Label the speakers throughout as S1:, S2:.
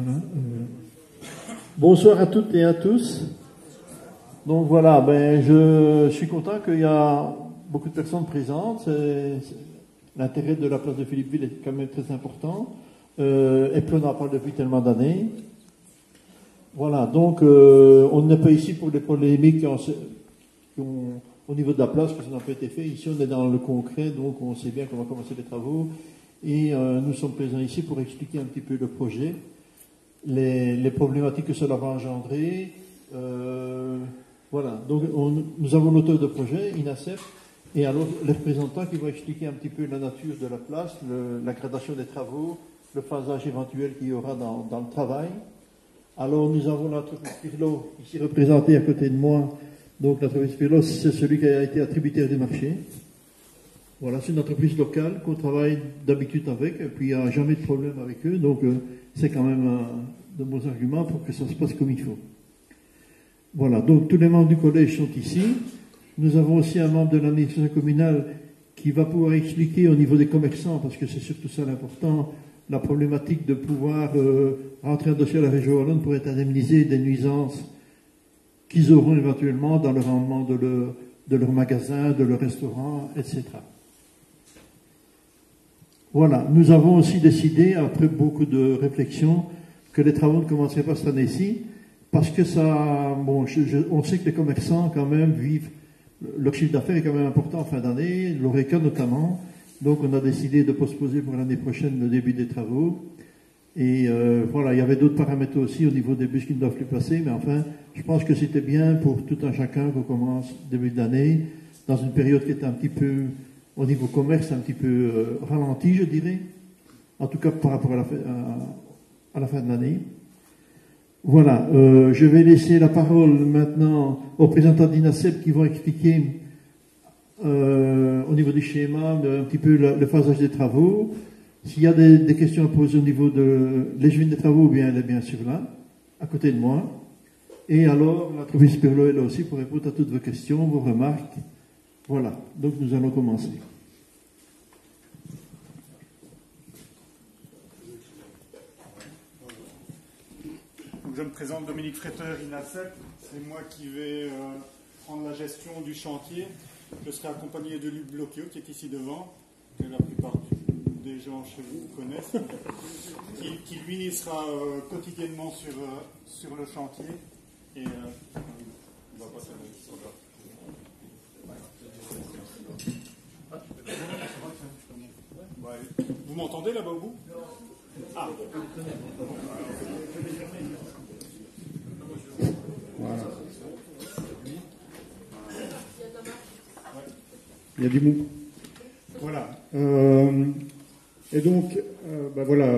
S1: Voilà. Bonsoir à toutes et à tous. Donc voilà, je suis content qu'il y a beaucoup de personnes présentes. L'intérêt de la place de Philippeville est quand même très important. Et puis on en parle depuis tellement d'années. Voilà, donc on n'est pas ici pour des polémiques au niveau de la place, que ça n'a pas été fait. Ici, on est dans le concret, donc on sait bien qu'on va commencer les travaux. Et nous sommes présents ici pour expliquer un petit peu le projet, les problématiques que cela va engendrer. Voilà, donc nous avons l'auteur de projet, INACEP, et alors les représentants qui vont expliquer un petit peu la nature de la place, la gradation des travaux, le phasage éventuel qu'il y aura dans le travail. Alors nous avons l'entreprise Pirlo ici représentée à côté de moi. Donc l'entreprise Pirlo, c'est celui qui a été attributaire du marché. Voilà, c'est une entreprise locale qu'on travaille d'habitude avec, et puis il n'y a jamais de problème avec eux, donc c'est quand même de bons arguments pour que ça se passe comme il faut. Voilà, donc tous les membres du collège sont ici. Nous avons aussi un membre de l'administration communale qui va pouvoir expliquer au niveau des commerçants, parce que c'est surtout ça l'important, la problématique de pouvoir rentrer un dossier à la région wallonne pour être indemnisé des nuisances qu'ils auront éventuellement dans le rendement de leur magasin, de leur restaurant, etc. Voilà, nous avons aussi décidé, après beaucoup de réflexions, que les travaux ne commenceraient pas cette année-ci, parce que ça, bon, on sait que les commerçants quand même vivent, leur chiffre d'affaires est quand même important en fin d'année, l'ORECA notamment, donc on a décidé de postposer pour l'année prochaine le début des travaux. Et voilà, il y avait d'autres paramètres aussi au niveau des bus qui ne doivent plus passer, mais enfin, je pense que c'était bien pour tout un chacun qu'on commence début d'année, dans une période qui était un petit peu, au niveau commerce, un petit peu ralenti, je dirais, en tout cas par rapport à la fin de l'année. Voilà, je vais laisser la parole maintenant aux représentants d'INACEP qui vont expliquer au niveau du schéma un petit peu le phasage des travaux. S'il y a des questions à poser au niveau de l'échelle des travaux, bien, elle est bien sûr là, à côté de moi. Et alors, l'entreprise Pirlo est là aussi pour répondre à toutes vos questions, vos remarques. Voilà, donc nous allons commencer.
S2: Donc, je me présente, Dominique Fretteur, INACEP. C'est moi qui vais prendre la gestion du chantier. Je serai accompagné de Luc Blocchio, qui est ici devant, que la plupart des gens chez vous connaissent, qui lui sera quotidiennement sur le chantier. Et on va passer vous m'entendez là-bas au bout? Ah.
S3: Voilà. Il y a du mou. Voilà. Et donc, voilà,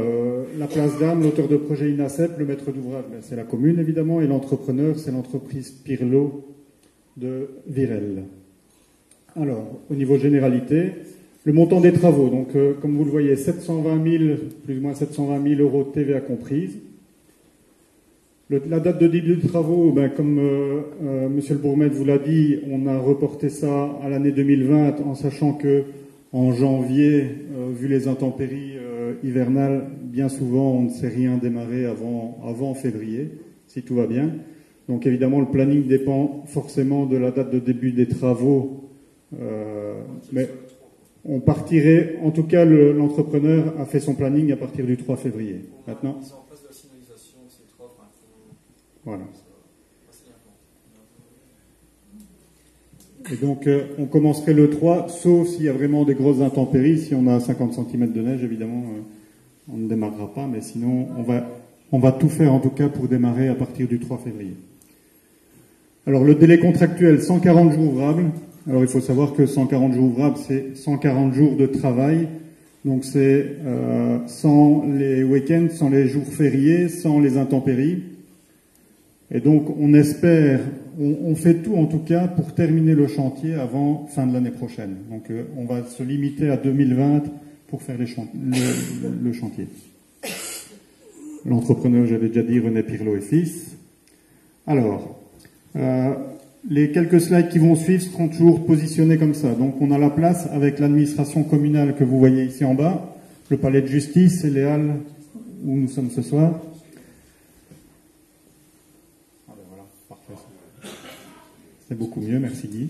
S3: la place d'âme, l'auteur de projet INACEP, le maître d'ouvrage, c'est la commune évidemment, et l'entrepreneur, c'est l'entreprise Pirlo de Virel. Alors, au niveau généralité, le montant des travaux, donc comme vous le voyez, 720 000, plus ou moins 720 000 euros de TVA comprise. La date de début des travaux, comme Monsieur le bourgmestre vous l'a dit, on a reporté ça à l'année 2020 en sachant que en janvier, vu les intempéries hivernales, bien souvent on ne sait rien démarrer avant février, si tout va bien. Donc évidemment le planning dépend forcément de la date de début des travaux, mais on partirait, en tout cas l'entrepreneur a fait son planning à partir du 3 février. Maintenant. Voilà. Et donc, on commencerait le 3, sauf s'il y a vraiment des grosses intempéries. Si on a 50 cm de neige, évidemment, on ne démarrera pas. Mais sinon, on va tout faire, en tout cas, pour démarrer à partir du 3 février. Alors, le délai contractuel, 140 jours ouvrables. Alors, il faut savoir que 140 jours ouvrables, c'est 140 jours de travail. Donc, c'est sans les week-ends, sans les jours fériés, sans les intempéries. Et donc, on espère, on fait tout en tout cas pour terminer le chantier avant fin de l'année prochaine. Donc, on va se limiter à 2020 pour faire le chantier. L'entrepreneur, j'avais déjà dit, René Pirlo et fils. Alors, les quelques slides qui vont suivre seront toujours positionnés comme ça. Donc, on a la place avec l'administration communale que vous voyez ici en bas, le palais de justice et les halles où nous sommes ce soir. C'est beaucoup mieux, merci Guy.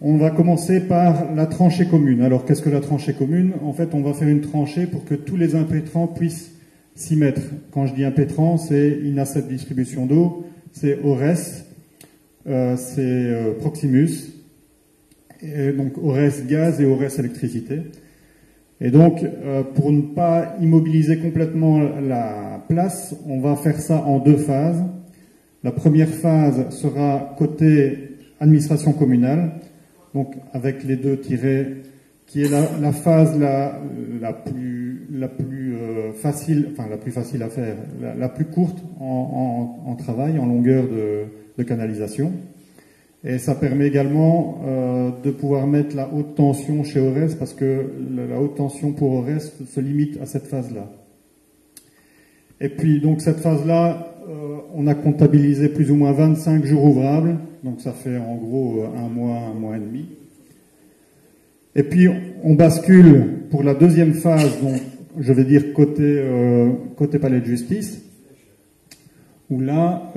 S3: On va commencer par la tranchée commune. Alors, qu'est-ce que la tranchée commune? En fait, on va faire une tranchée pour que tous les impétrants puissent s'y mettre. Quand je dis impétrant, c'est INASEP distribution d'eau, c'est ORES, c'est Proximus, et donc ORES gaz et ORES électricité. Et donc, pour ne pas immobiliser complètement la place, on va faire ça en deux phases. La première phase sera côté administration communale, donc avec les deux tirets, qui est la phase la plus facile, enfin la plus facile à faire, la plus courte en travail, en longueur de canalisation. Et ça permet également de pouvoir mettre la haute tension chez ORES, parce que la haute tension pour ORES se limite à cette phase-là. Et puis donc cette phase-là, on a comptabilisé plus ou moins 25 jours ouvrables, donc ça fait en gros un mois et demi. Et puis on bascule pour la deuxième phase, donc je vais dire côté palais de justice, où là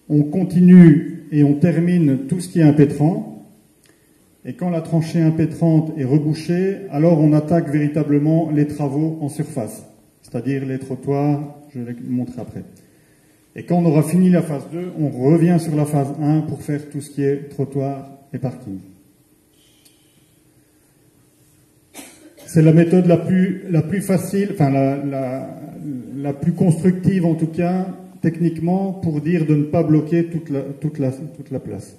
S3: on continue et on termine tout ce qui est impétrant. Et quand la tranchée impétrante est rebouchée, alors on attaque véritablement les travaux en surface, c'est-à-dire les trottoirs, je vais les montrer après. Et quand on aura fini la phase 2, on revient sur la phase 1 pour faire tout ce qui est trottoir et parking. C'est la méthode la plus facile, enfin la plus constructive en tout cas, techniquement, pour dire de ne pas bloquer toute la place.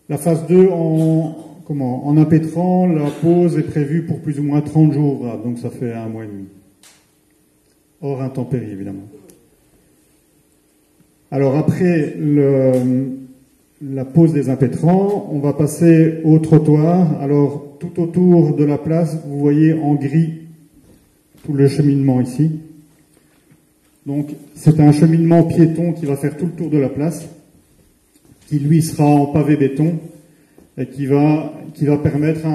S3: La phase 2 en impétrant, la pause est prévue pour plus ou moins 30 jours ouvrables, donc ça fait un mois et demi. Hors intempéries, évidemment. Alors après la pose des impétrants, on va passer au trottoir. Alors tout autour de la place, vous voyez en gris tout le cheminement ici. Donc c'est un cheminement piéton qui va faire tout le tour de la place, qui lui sera en pavé béton et qui va permettre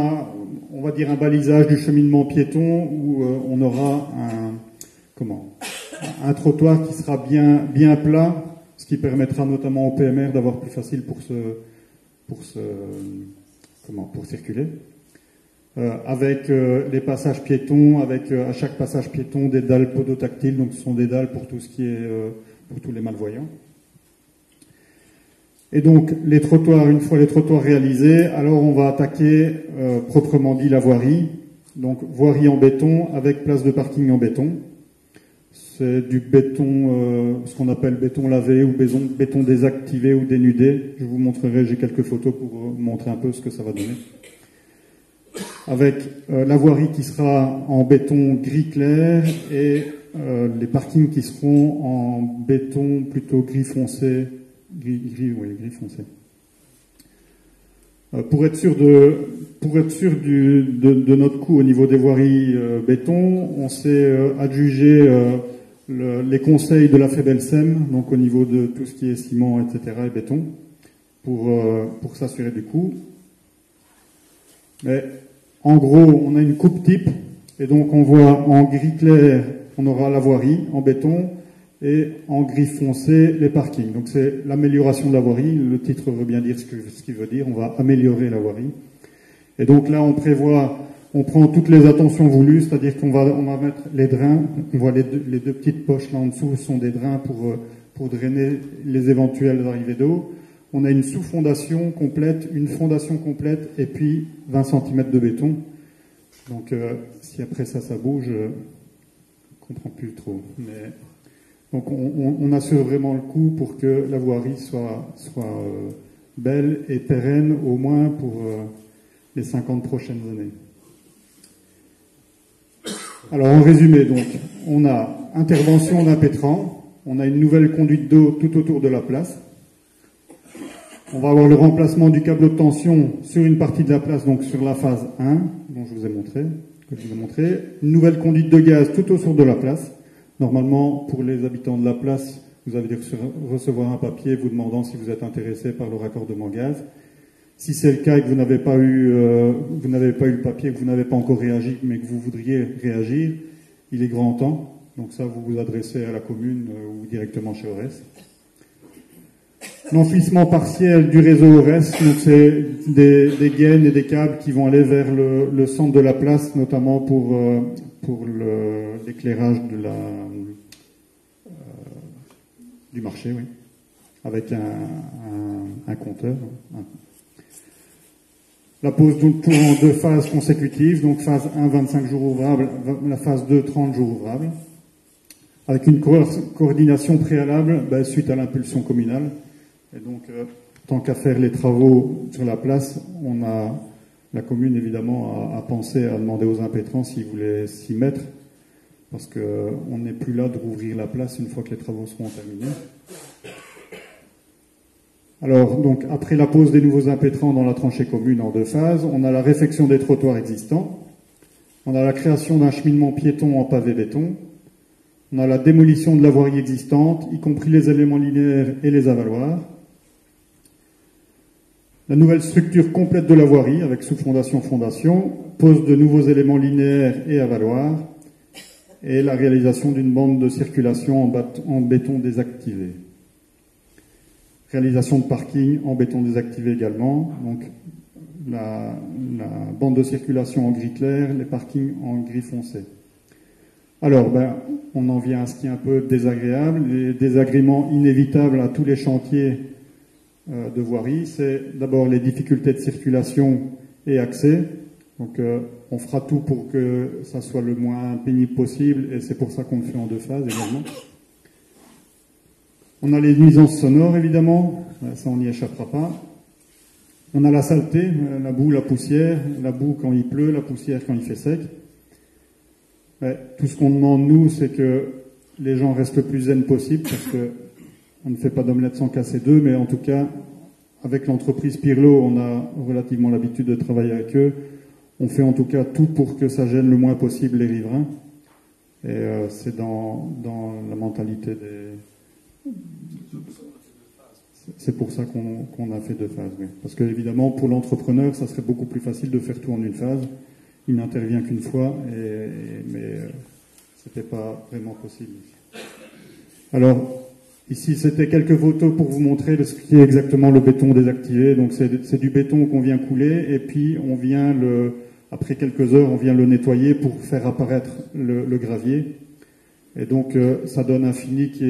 S3: on va dire un balisage du cheminement piéton où on aura un trottoir qui sera bien plat, ce qui permettra notamment au PMR d'avoir plus facile pour circuler. Avec les passages piétons, avec à chaque passage piéton des dalles podotactiles, donc ce sont des dalles pour tout ce qui est pour tous les malvoyants. Et donc les trottoirs, une fois les trottoirs réalisés, alors on va attaquer proprement dit la voirie. Donc voirie en béton avec place de parking en béton. C'est du béton, ce qu'on appelle béton lavé ou béton désactivé ou dénudé. Je vous montrerai, j'ai quelques photos pour vous montrer un peu ce que ça va donner. Avec la voirie qui sera en béton gris clair et les parkings qui seront en béton plutôt gris foncé. Gris foncé. Pour être sûr de notre coût au niveau des voiries béton, on s'est adjugé les conseils de la FEBELSEM, donc au niveau de tout ce qui est ciment, etc. et béton, pour s'assurer du coût. Mais en gros, on a une coupe type, et donc on voit en gris clair, on aura la voirie en béton, et en gris foncé, les parkings. Donc c'est l'amélioration de la voirie, le titre veut bien dire ce qu'il veut dire, on va améliorer la voirie. Et donc là, on prend toutes les attentions voulues, c'est-à-dire qu'on va mettre les drains, on voit les deux petites poches là en dessous sont des drains pour drainer les éventuelles arrivées d'eau. On a une sous-fondation complète, une fondation complète, et puis 20 cm de béton. Donc si après ça bouge, je ne comprends plus trop. Mais donc on assure vraiment le coup pour que la voirie soit belle et pérenne au moins pour les 50 prochaines années. Alors en résumé, donc, on a intervention d'impétrant, on a une nouvelle conduite d'eau tout autour de la place. On va avoir le remplacement du câble de tension sur une partie de la place, donc sur la phase 1, dont je vous ai montré, une nouvelle conduite de gaz tout autour de la place. Normalement, pour les habitants de la place, vous avez dû recevoir un papier vous demandant si vous êtes intéressé par le raccordement gaz. Si c'est le cas et que vous n'avez pas eu le papier, que vous n'avez pas encore réagi, mais que vous voudriez réagir, il est grand temps. Donc ça, vous vous adressez à la commune ou directement chez ORES. L'enfouissement partiel du réseau ORES, donc c'est des gaines et des câbles qui vont aller vers le centre de la place, notamment pour l'éclairage du marché, oui, avec un compteur. La pose donc tourne en 2 phases consécutives, donc phase 1, 25 jours ouvrables, la phase 2, 30 jours ouvrables, avec une coordination préalable suite à l'impulsion communale. Et donc, tant qu'à faire les travaux sur la place, la commune évidemment a pensé à demander aux impétrants s'ils voulaient s'y mettre, parce qu'on n'est plus là de rouvrir la place une fois que les travaux seront terminés. Alors, donc, après la pose des nouveaux impétrants dans la tranchée commune en 2 phases, on a la réfection des trottoirs existants, on a la création d'un cheminement piéton en pavé béton, on a la démolition de la voirie existante, y compris les éléments linéaires et les avaloirs, la nouvelle structure complète de la voirie, avec sous-fondation, pose de nouveaux éléments linéaires et avaloirs, et la réalisation d'une bande de circulation en béton désactivé. Réalisation de parking en béton désactivé également, donc la bande de circulation en gris clair, les parkings en gris foncé. Alors, on en vient à ce qui est un peu désagréable, les désagréments inévitables à tous les chantiers de voirie, c'est d'abord les difficultés de circulation et accès. Donc, on fera tout pour que ça soit le moins pénible possible, et c'est pour ça qu'on le fait en 2 phases également. On a les nuisances sonores, évidemment, ça on n'y échappera pas. On a la saleté, la boue, la poussière, la boue quand il pleut, la poussière quand il fait sec. Tout ce qu'on demande, nous, c'est que les gens restent le plus zen possible, parce que on ne fait pas d'omelette sans casser d'œufs, mais en tout cas, avec l'entreprise Pirlo, on a relativement l'habitude de travailler avec eux. On fait en tout cas tout pour que ça gêne le moins possible les riverains. Et c'est dans la mentalité des... C'est pour ça qu'on a fait 2 phases, oui. Parce que évidemment, pour l'entrepreneur, ça serait beaucoup plus facile de faire tout en 1 phase. Il n'intervient qu'une fois, mais c'était pas vraiment possible. Alors, ici, c'était quelques photos pour vous montrer ce qui est exactement le béton désactivé. Donc, c'est du béton qu'on vient couler, et puis on vient après quelques heures, on vient le nettoyer pour faire apparaître le gravier. Et donc, ça donne un fini qui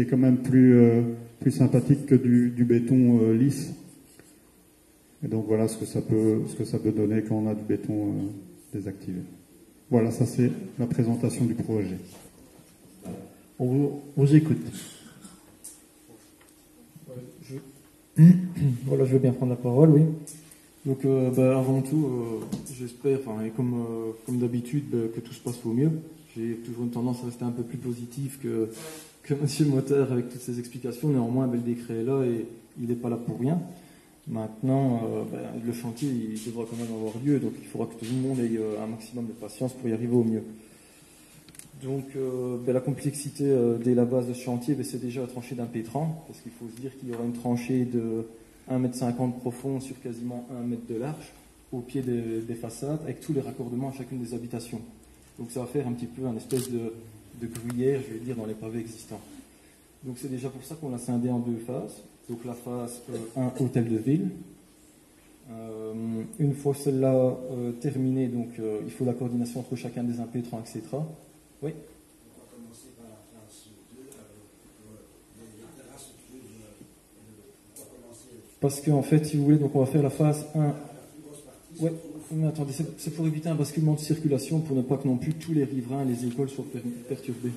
S3: est quand même plus sympathique que du béton lisse. Et donc voilà ce que ça peut donner quand on a du béton désactivé. Voilà, ça c'est la présentation du projet.
S1: On vous écoute.
S4: Voilà, je veux bien prendre la parole, oui. Donc avant tout, j'espère, et comme d'habitude, que tout se passe au mieux. J'ai toujours une tendance à rester un peu plus positif que Monsieur le Moteur avec toutes ces explications. Néanmoins, le décret est là et il n'est pas là pour rien. Maintenant, le chantier il devra quand même avoir lieu, donc il faudra que tout le monde ait un maximum de patience pour y arriver au mieux. Donc la complexité dès la base de ce chantier, c'est déjà la tranchée d'impétrant, parce qu'il faut se dire qu'il y aura une tranchée de 1,50 m profond sur quasiment 1 mètre de large au pied des façades, avec tous les raccordements à chacune des habitations. Donc ça va faire un petit peu un espèce de gruyère, je vais dire, dans les pavés existants. Donc c'est déjà pour ça qu'on l'a scindé en 2 phases. Donc la phase 1, hôtel de ville. Une fois celle-là terminée, donc il faut la coordination entre chacun des impétrants, etc. Oui.
S5: On va commencer par la phase 2, les terrasses.
S4: Parce qu'en fait, si vous voulez, donc on va faire la phase 1. Oui, mais attendez, c'est pour éviter un basculement de circulation, pour ne pas que non plus tous les riverains, les écoles soient perturbés.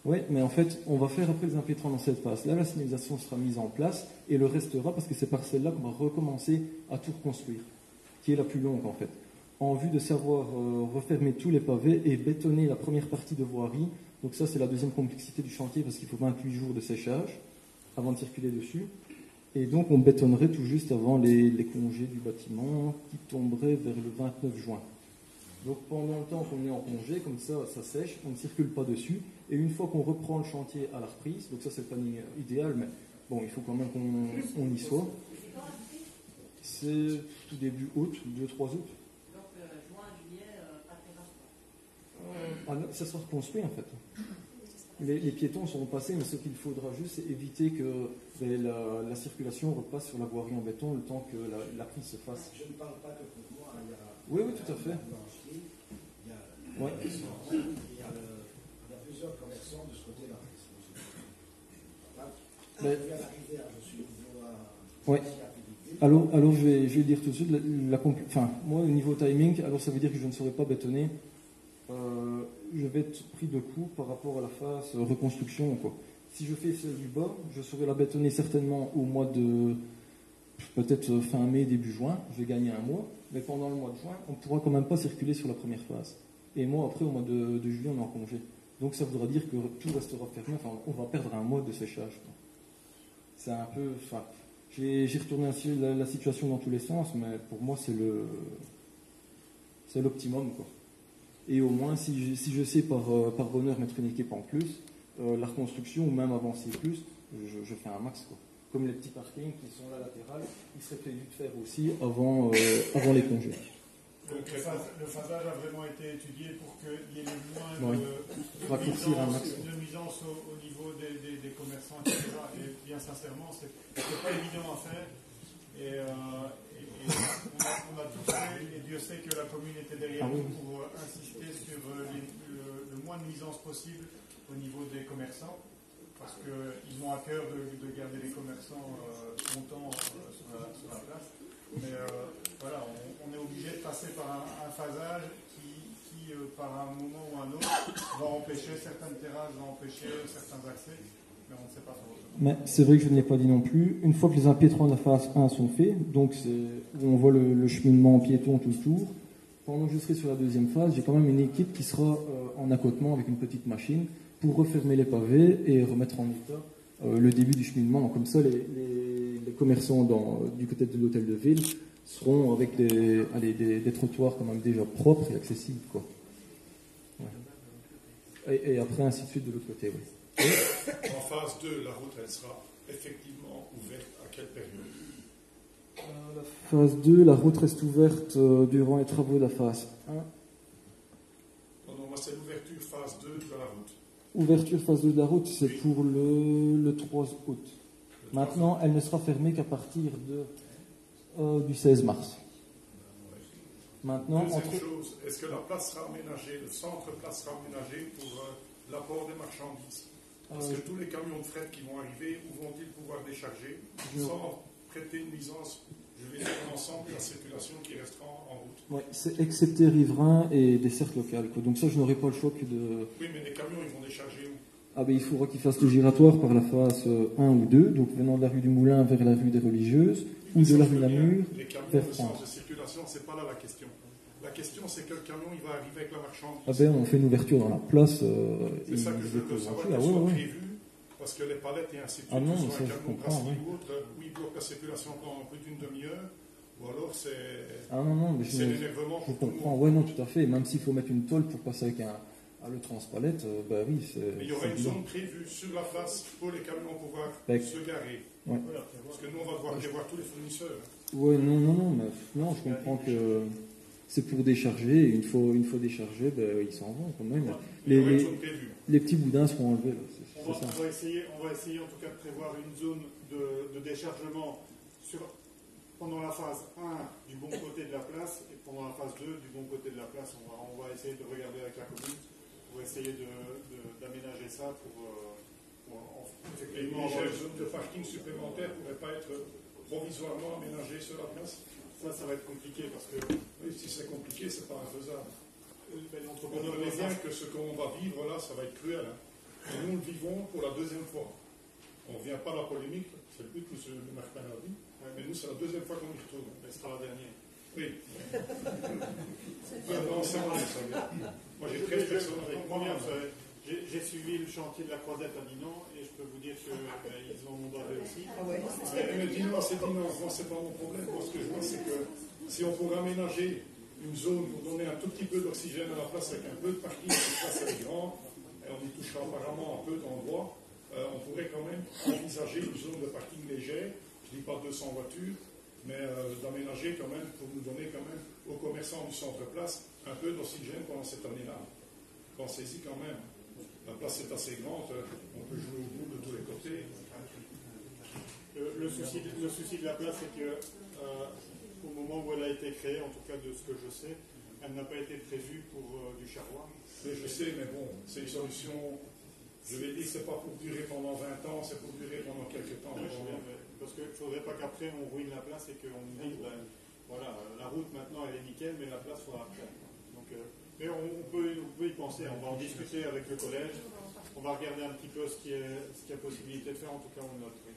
S4: Oui, mais en fait, on va faire après les impétrants dans cette phase. Là, la signalisation sera mise en place et le restera parce que c'est par celle-là qu'on va recommencer à tout reconstruire, qui est la plus longue en fait, en vue de savoir refermer tous les pavés et bétonner la première partie de voirie. Donc ça, c'est la deuxième complexité du chantier parce qu'il faut 28 jours de séchage avant de circuler dessus. Et donc, on bétonnerait tout juste avant les congés du bâtiment qui tomberaient vers le 29 juin. Donc pendant le temps qu'on est en congé, comme ça sèche, on ne circule pas dessus. Et une fois qu'on reprend le chantier à la reprise, donc ça c'est le planning idéal, mais bon, il faut quand même qu'on y soit. C'est tout début août, 2-3 août.
S6: Donc juin, juillet, pas de terrasse.
S4: Ah non, ça sera reconstruit en fait. Les piétons seront passés, mais ce qu'il faudra juste, c'est éviter que la circulation repasse sur la voirie en béton le temps que la prise se fasse.
S5: Je ne parle pas que pour moi, il y a
S4: Oui, tout à fait.
S5: Blancherie, il y a
S4: Ouais.
S5: il y a plusieurs commerçants de ce côté-là. Je
S4: Mais-
S5: viens d'arriver, je suis nouveau à
S4: Ouais. Alors je vais dire tout de suite, moi au niveau timing, alors ça veut dire que je ne saurais pas bétonner. Je vais être pris de coup par rapport à la phase reconstruction, quoi. Si je fais celle du bas, je saurais la bétonner certainement au mois de peut-être fin mai, début juin. Je vais gagner un mois, mais pendant le mois de juin, on ne pourra quand même pas circuler sur la première phase. Et moi après, au mois de juillet, on est en congé. Donc ça voudra dire que tout restera fermé. Enfin, on va perdre un mois de séchage, quoi. C'est un peu. Enfin, j'ai retourné ainsi la situation dans tous les sens, mais pour moi c'est l'optimum, quoi. Et au moins, si je sais par bonheur mettre une équipe en plus, la reconstruction ou même avancer plus, je fais un max, quoi. Comme les petits parkings qui sont là latéral, il serait prévu de faire aussi avant les congés.
S2: Donc le phasage a vraiment été étudié pour qu'il y ait le moins
S4: Oui. Raccourcir un max.
S2: de nuisance au niveau des commerçants, etc. Et bien sincèrement, c'est pas évident à faire. Et on a tout fait, et Dieu sait que la commune était derrière nous pour insister sur le moins de nuisance possible au niveau des commerçants, parce qu'ils ont à cœur de garder les commerçants contents sur la place. Mais voilà, on est obligé de passer par un phasage qui par un moment ou un autre, va empêcher certaines terrasses, va empêcher certains accès, mais on ne sait pas trop.
S4: Mais c'est vrai que je ne l'ai pas dit non plus. Une fois que les impétrants de la phase 1 sont faits, donc c'est où on voit le cheminement en piéton tout autour, pendant que je serai sur la deuxième phase, j'ai quand même une équipe qui sera en accotement avec une petite machine pour refermer les pavés et remettre en état le début du cheminement. Comme ça, les commerçants du côté de l'hôtel de ville seront avec des trottoirs quand même déjà propres et accessibles, quoi. Ouais. Et après, ainsi de suite de l'autre côté, oui.
S6: En phase 2, la route, elle sera effectivement ouverte à quelle période?
S4: La phase 2, la route reste ouverte durant les travaux de la phase 1.
S6: Non, moi, c'est l'ouverture phase 2 de la route.
S4: Ouverture phase 2 de la route, c'est pour le 3 août. Maintenant, elle ne sera fermée qu'à partir du 16 mars. Maintenant,
S6: Deuxième chose, est-ce que la place sera aménagée, le centre-place sera aménagé pour l'apport des marchandises? Parce que tous les camions de fret qui vont arriver, où vont-ils pouvoir décharger sans prêter une nuisance, je vais dire, l'ensemble de la circulation qui restera en route?
S4: ouais, c'est excepté riverains et dessertes locales, quoi. Donc ça, je n'aurai pas le choix que de...
S6: Oui, mais les camions, ils vont décharger où?
S4: Ah ben, il faudra qu'ils fassent le giratoire par la phase 1 ou 2, donc venant de la rue du Moulin vers la rue des Religieuses, ou de la rue Namur
S6: Les camions,
S4: vers
S6: le
S4: France.
S6: sens de circulation, c'est pas là la question. La question, c'est que le camion, il va arriver avec la marchandise.
S4: Ah ben, on fait une ouverture dans la place.
S6: C'est ça que je veux savoir,
S4: Ah
S6: qu'elle
S4: ouais,
S6: soit
S4: ouais.
S6: prévue, parce que les palettes et ainsi de suite,
S4: Ah non,
S6: que ce
S4: ça,
S6: soit un
S4: je
S6: camion
S4: comprends,
S6: brassé
S4: ouais.
S6: ou autre, où il bloque la circulation pendant plus d'une demi-heure, ou alors c'est
S4: Ah non, mais
S6: c'est l'énervement
S4: je
S6: pour tout le
S4: comprends.
S6: monde.
S4: Ouais, non, tout à fait. Même s'il faut mettre une tôle pour passer avec le transpalette, bah oui, c'est...
S6: Mais il y aura une
S4: c'est
S6: zone prévue sur la place pour les camions pouvoir
S4: Avec-
S6: se garer.
S4: Ouais.
S2: Voilà,
S6: Parce que nous, on va devoir prévoir tous les fournisseurs.
S4: Ouais, non, mais non, je comprends que c'est pour décharger, et une fois déchargé, ben, ils s'en vont quand même.
S6: Il y aura une
S4: Les
S6: zone prévue.
S4: petits boudins seront enlevés, là,
S2: On
S4: c'est ça.
S2: va essayer en tout cas de prévoir une zone de déchargement pendant la phase 1 du bon côté de la place et pendant la phase 2 du bon côté de la place. On va essayer de regarder avec la commune pour essayer d'aménager ça pour effectivement
S6: Les
S2: avoir
S6: zones de parking supplémentaires ne pourraient pas être provisoirement aménagées sur la place.
S2: ça va être compliqué parce que
S6: Oui, si c'est compliqué, c'est pas infaisable.
S2: l'entrepreneur
S6: Comprenez
S2: les
S6: bien que ce qu'on va vivre là, ça va être cruel. Hein. Et nous, le vivons pour la deuxième fois. On ne revient pas à la polémique, c'est le but que M. Martin a dit, mais nous, c'est la deuxième fois qu'on y retourne.
S2: ce sera la dernière.
S6: Oui. Moi, j'ai très personne avec moi.
S2: J'ai suivi le chantier de la Croisette à Dinan et je peux vous dire qu'ils en ont bravé aussi.
S6: Mais dis-moi, moi, c'est pas mon problème. Moi, ce que je vois, c'est que si on pourrait aménager une zone pour donner un tout petit peu d'oxygène à la place avec un peu de parking, cette place elle est grande, et on y touchera apparemment un peu d'endroits, on pourrait quand même envisager une zone de parking légère, je ne dis pas 200 voitures, mais d'aménager quand même pour nous donner quand même aux commerçants du centre-place un peu d'oxygène pendant cette année-là. pensez-y quand même. La place est assez grande, on peut jouer au bout de tous les côtés.
S2: Le souci de la place, c'est que au moment où elle a été créée, en tout cas de ce que je sais, elle n'a pas été prévue pour du charroi.
S6: Mais je sais, mais bon, c'est une solution. Je vais dire, c'est pas pour durer pendant 20 ans, c'est pour durer pendant quelques temps.
S2: Oui, parce qu'il ne faudrait pas qu'après on ruine la place et qu'on nous dise, ben, voilà, la route maintenant elle est nickel, mais la place faudra après. Donc, mais on peut y penser, on va en discuter avec le collège, on va regarder un petit peu ce qu'il y a possibilité de faire, en tout cas on note. Oui.